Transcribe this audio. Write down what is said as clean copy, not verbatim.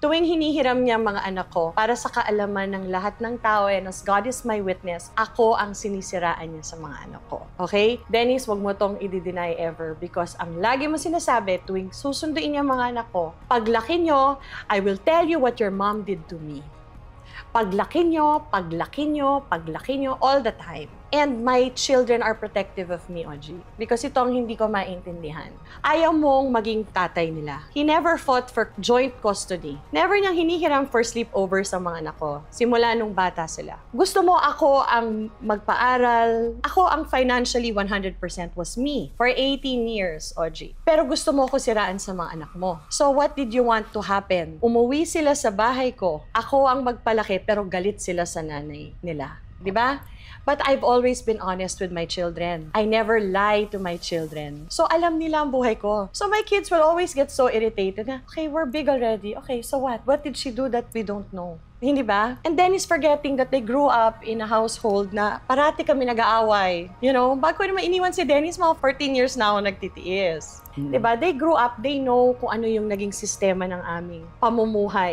Tuwing hinihiram niya mga anak ko, para sa kaalaman ng lahat ng tao, and as God is my witness, ako ang sinisiraan niya sa mga anak ko. Okay? Dennis, wag mo tong i-deny ever because ang lagi mo sinasabi tuwing susunduin niya mga anak ko, paglaki nyo, I will tell you what your mom did to me. Paglaki nyo, all the time. And my children are protective of me, Oji. Because ito ang hindi ko maintindihan. Ayaw mong maging tatay nila. He never fought for joint custody. Never niyang hinihiram for sleepover sa mga anak ko. Simula nung bata sila. Gusto mo ako ang magpaaral. Ako ang financially 100% was me. For 18 years, Oji. Pero gusto mo ko siraan sa mga anak mo. So what did you want to happen? Umuwi sila sa bahay ko. Ako ang magpalaki pero galit sila sa nanay nila. Diba? But I've always been honest with my children. I never lie to my children. So alam nila ang buhay ko. So my kids will always get so irritated na, okay, we're big already. Okay, so what? What did she do that we don't know? Hindi ba? And then he's forgetting that they grew up in a household na parati kami nag-aaway. You know, bago naman iniwan si Dennis, mga 14 years na ako nagtitiis. Diba? They grew up, they know kung ano yung naging sistema ng aming pamumuhay.